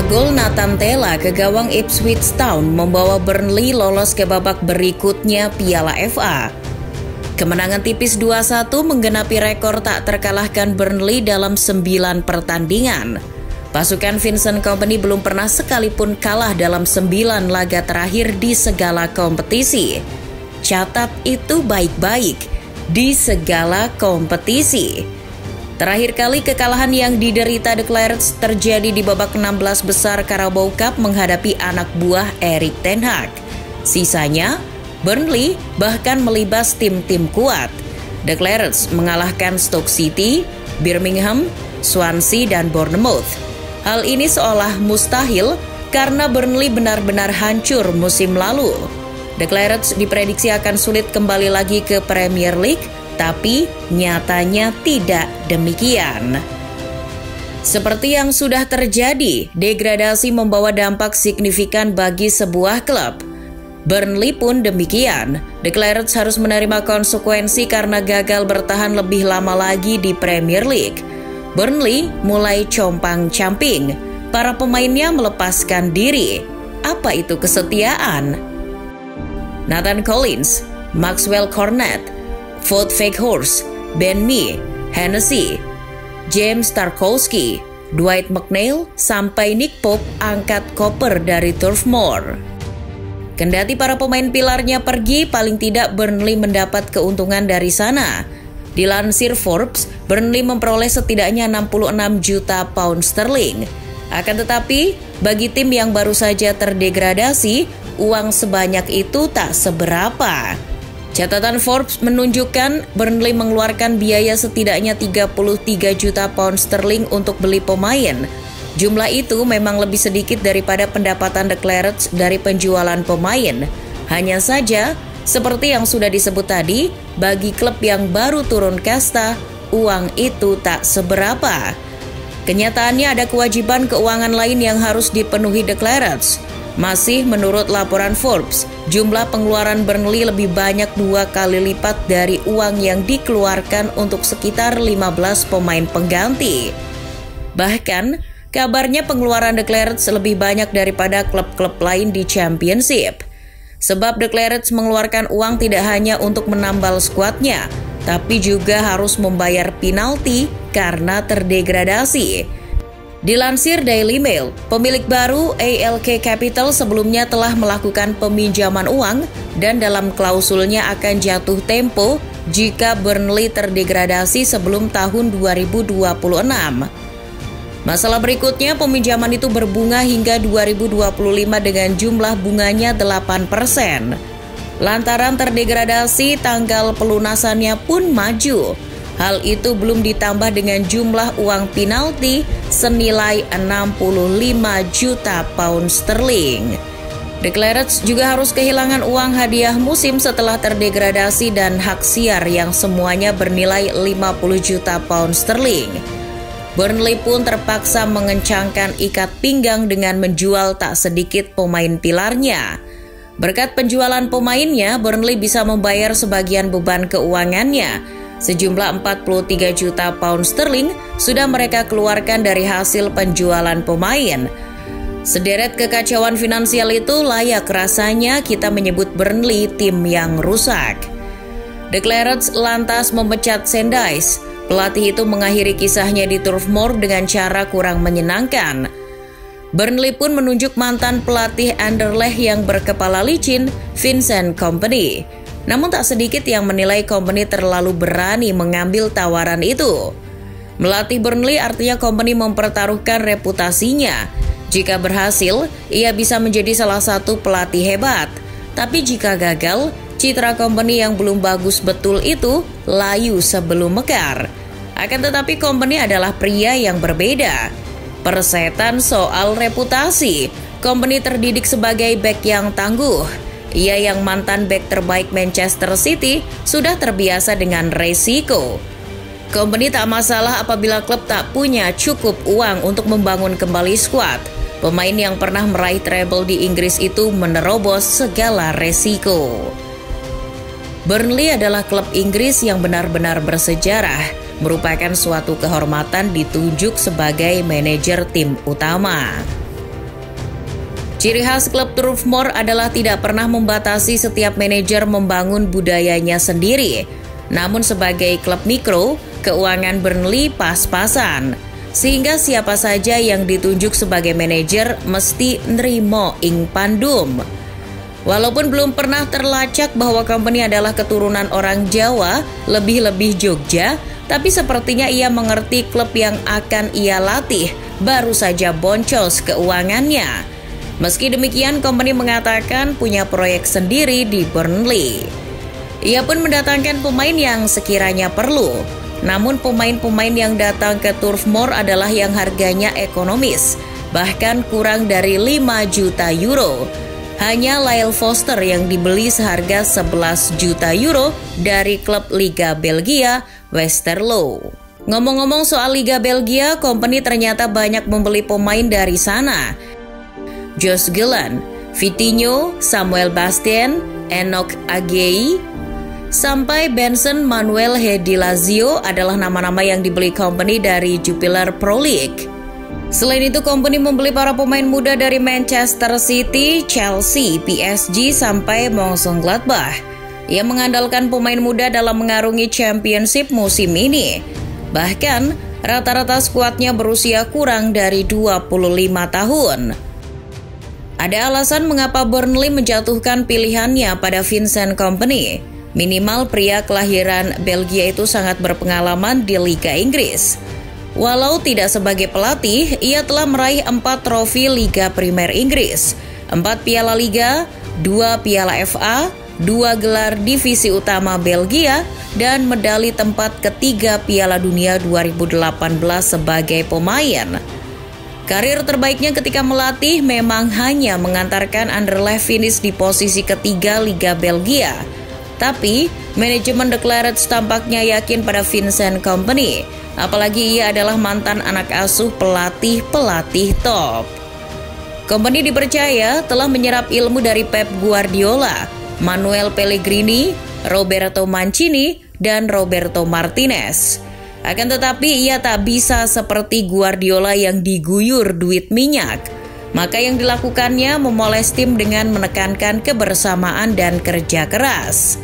Gol Nathan Tella ke gawang Ipswich Town membawa Burnley lolos ke babak berikutnya Piala FA. Kemenangan tipis 2-1 menggenapi rekor tak terkalahkan Burnley dalam 9 pertandingan. Pasukan Vincent Kompany belum pernah sekalipun kalah dalam 9 laga terakhir di segala kompetisi. Catat itu baik-baik, di segala kompetisi. Terakhir kali kekalahan yang diderita The Clarets terjadi di babak 16 besar Carabao Cup menghadapi anak buah Erik ten Hag. Sisanya, Burnley bahkan melibas tim-tim kuat. The Clarets mengalahkan Stoke City, Birmingham, Swansea, dan Bournemouth. Hal ini seolah mustahil karena Burnley benar-benar hancur musim lalu. The Clarets diprediksi akan sulit kembali lagi ke Premier League, tapi nyatanya tidak demikian. Seperti yang sudah terjadi, degradasi membawa dampak signifikan bagi sebuah klub. Burnley pun demikian. The Clarets harus menerima konsekuensi karena gagal bertahan lebih lama lagi di Premier League. Burnley mulai compang-camping. Para pemainnya melepaskan diri. Apa itu kesetiaan? Nathan Collins, Maxwell Cornet, Wout Weghorst, Ben Mee, Hennessy, James Tarkowski, Dwight McNeil, sampai Nick Pope angkat koper dari Turf Moor. Kendati para pemain pilarnya pergi, paling tidak Burnley mendapat keuntungan dari sana. Dilansir Forbes, Burnley memperoleh setidaknya 66 juta pound sterling. Akan tetapi, bagi tim yang baru saja terdegradasi, uang sebanyak itu tak seberapa. Catatan Forbes menunjukkan Burnley mengeluarkan biaya setidaknya 33 juta pound sterling untuk beli pemain. Jumlah itu memang lebih sedikit daripada pendapatan The Clarets dari penjualan pemain. Hanya saja, seperti yang sudah disebut tadi, bagi klub yang baru turun kasta, uang itu tak seberapa. Kenyataannya ada kewajiban keuangan lain yang harus dipenuhi The Clarets. Masih menurut laporan Forbes, jumlah pengeluaran Burnley lebih banyak 2 kali lipat dari uang yang dikeluarkan untuk sekitar 15 pemain pengganti. Bahkan, kabarnya pengeluaran The Clarets lebih banyak daripada klub-klub lain di Championship. Sebab The Clarets mengeluarkan uang tidak hanya untuk menambal skuadnya, tapi juga harus membayar penalti karena terdegradasi. Dilansir Daily Mail, pemilik baru ALK Capital sebelumnya telah melakukan peminjaman uang dan dalam klausulnya akan jatuh tempo jika Burnley terdegradasi sebelum tahun 2026. Masalah berikutnya, peminjaman itu berbunga hingga 2025 dengan jumlah bunganya 8%. Lantaran terdegradasi, tanggal pelunasannya pun maju. Hal itu belum ditambah dengan jumlah uang penalti senilai 65 juta pound sterling. The Clarets juga harus kehilangan uang hadiah musim setelah terdegradasi dan hak siar yang semuanya bernilai 50 juta pound sterling. Burnley pun terpaksa mengencangkan ikat pinggang dengan menjual tak sedikit pemain pilarnya. Berkat penjualan pemainnya, Burnley bisa membayar sebagian beban keuangannya. Sejumlah 43 juta pound sterling sudah mereka keluarkan dari hasil penjualan pemain. Sederet kekacauan finansial itu layak rasanya kita menyebut Burnley tim yang rusak. The Clarets lantas memecat Sendais. Pelatih itu mengakhiri kisahnya di Turf Moor dengan cara kurang menyenangkan. Burnley pun menunjuk mantan pelatih Anderlecht yang berkepala licin, Vincent Kompany. Namun tak sedikit yang menilai Kompany terlalu berani mengambil tawaran itu. Melatih Burnley artinya Kompany mempertaruhkan reputasinya. Jika berhasil, ia bisa menjadi salah satu pelatih hebat. Tapi jika gagal, citra Kompany yang belum bagus betul itu layu sebelum mekar. Akan tetapi Kompany adalah pria yang berbeda. Persetan soal reputasi, Kompany terdidik sebagai bek yang tangguh. Ia yang mantan bek terbaik Manchester City sudah terbiasa dengan resiko. Kompany tak masalah apabila klub tak punya cukup uang untuk membangun kembali skuad. Pemain yang pernah meraih treble di Inggris itu menerobos segala resiko. Burnley adalah klub Inggris yang benar-benar bersejarah, merupakan suatu kehormatan ditunjuk sebagai manajer tim utama. Ciri khas klub Turf Moor adalah tidak pernah membatasi setiap manajer membangun budayanya sendiri. Namun sebagai klub mikro, keuangan Burnley pas-pasan. Sehingga siapa saja yang ditunjuk sebagai manajer mesti nrimo ing pandum. Walaupun belum pernah terlacak bahwa company adalah keturunan orang Jawa, lebih-lebih Jogja, tapi sepertinya ia mengerti klub yang akan ia latih, baru saja boncos keuangannya. Meski demikian, company mengatakan punya proyek sendiri di Burnley. Ia pun mendatangkan pemain yang sekiranya perlu. Namun pemain-pemain yang datang ke Turf Moor adalah yang harganya ekonomis, bahkan kurang dari 5 juta euro. Hanya Lyle Foster yang dibeli seharga 11 juta euro dari klub Liga Belgia, Westerlo. Ngomong-ngomong soal Liga Belgia, company ternyata banyak membeli pemain dari sana. Josh Gillan, Vitinho, Samuel Bastien, Enoch Agei, sampai Benson Manuel Hedilazio adalah nama-nama yang dibeli company dari Jupiler Pro League. Selain itu, company membeli para pemain muda dari Manchester City, Chelsea, PSG, sampai Mönchengladbach. Ia mengandalkan pemain muda dalam mengarungi Championship musim ini. Bahkan, rata-rata skuadnya berusia kurang dari 25 tahun. Ada alasan mengapa Burnley menjatuhkan pilihannya pada Vincent Kompany. Minimal pria kelahiran Belgia itu sangat berpengalaman di Liga Inggris. Walau tidak sebagai pelatih, ia telah meraih 4 trofi Liga Primer Inggris, 4 Piala Liga, 2 Piala FA, 2 gelar divisi utama Belgia, dan medali tempat ketiga Piala Dunia 2018 sebagai pemain. Karir terbaiknya ketika melatih memang hanya mengantarkan Anderlecht finish di posisi ketiga Liga Belgia. Tapi, manajemen The Clarets tampaknya yakin pada Vincent Kompany, apalagi ia adalah mantan anak asuh pelatih-pelatih top. Kompany dipercaya telah menyerap ilmu dari Pep Guardiola, Manuel Pellegrini, Roberto Mancini, dan Roberto Martinez. Akan tetapi ia tak bisa seperti Guardiola yang diguyur duit minyak. Maka yang dilakukannya memoles tim dengan menekankan kebersamaan dan kerja keras.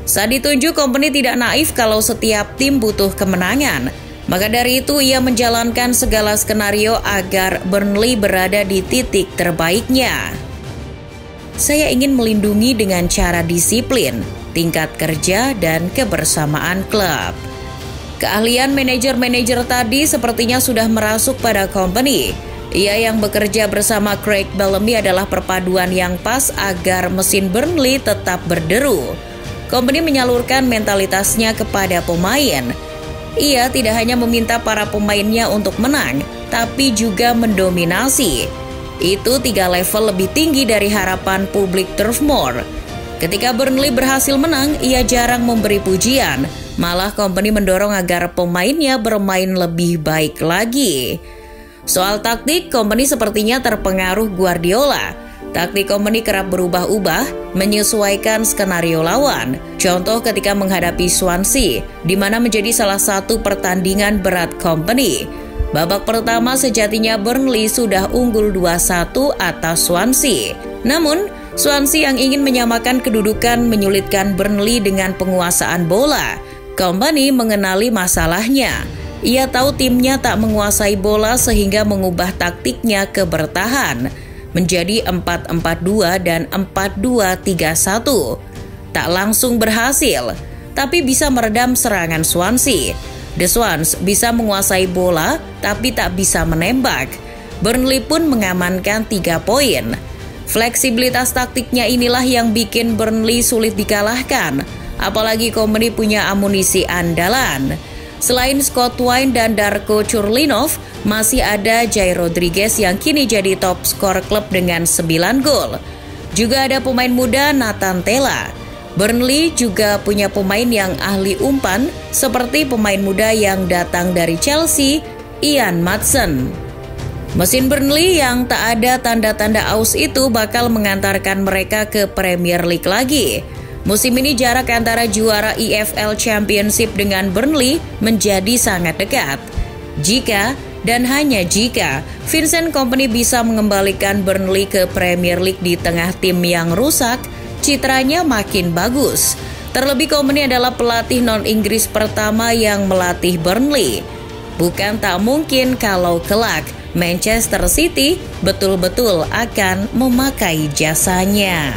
Saat ditunjuk, Kompany tidak naif kalau setiap tim butuh kemenangan. Maka dari itu ia menjalankan segala skenario agar Burnley berada di titik terbaiknya. Saya ingin melindungi dengan cara disiplin, tingkat kerja, dan kebersamaan klub. Keahlian manajer-manajer tadi sepertinya sudah merasuk pada Kompany. Ia yang bekerja bersama Craig Bellamy adalah perpaduan yang pas agar mesin Burnley tetap berderu. Kompany menyalurkan mentalitasnya kepada pemain. Ia tidak hanya meminta para pemainnya untuk menang, tapi juga mendominasi. Itu 3 level lebih tinggi dari harapan publik Turf Moor. Ketika Burnley berhasil menang, ia jarang memberi pujian. Malah Kompany mendorong agar pemainnya bermain lebih baik lagi. Soal taktik, Kompany sepertinya terpengaruh Guardiola. Taktik Kompany kerap berubah-ubah, menyesuaikan skenario lawan. Contoh ketika menghadapi Swansea, di mana menjadi salah satu pertandingan berat Kompany. Babak pertama sejatinya Burnley sudah unggul 2-1 atas Swansea. Namun, Swansea yang ingin menyamakan kedudukan menyulitkan Burnley dengan penguasaan bola. Kompany mengenali masalahnya. Ia tahu timnya tak menguasai bola sehingga mengubah taktiknya ke bertahan menjadi 4-4-2 dan 4-2-3-1. Tak langsung berhasil, tapi bisa meredam serangan Swansea. The Swans bisa menguasai bola tapi tak bisa menembak. Burnley pun mengamankan 3 poin. Fleksibilitas taktiknya inilah yang bikin Burnley sulit dikalahkan. Apalagi Kompany punya amunisi andalan. Selain Scott Wine dan Darko Churlinov, masih ada Jai Rodriguez yang kini jadi top skor klub dengan 9 gol. Juga ada pemain muda Nathan Tella. Burnley juga punya pemain yang ahli umpan, seperti pemain muda yang datang dari Chelsea, Ian Maatsen. Mesin Burnley yang tak ada tanda-tanda aus itu bakal mengantarkan mereka ke Premier League lagi. Musim ini jarak antara juara EFL Championship dengan Burnley menjadi sangat dekat. Jika Dan hanya jika Vincent Kompany bisa mengembalikan Burnley ke Premier League di tengah tim yang rusak, citranya makin bagus. Terlebih Kompany adalah pelatih non-Inggris pertama yang melatih Burnley. Bukan tak mungkin kalau kelak Manchester City betul-betul akan memakai jasanya.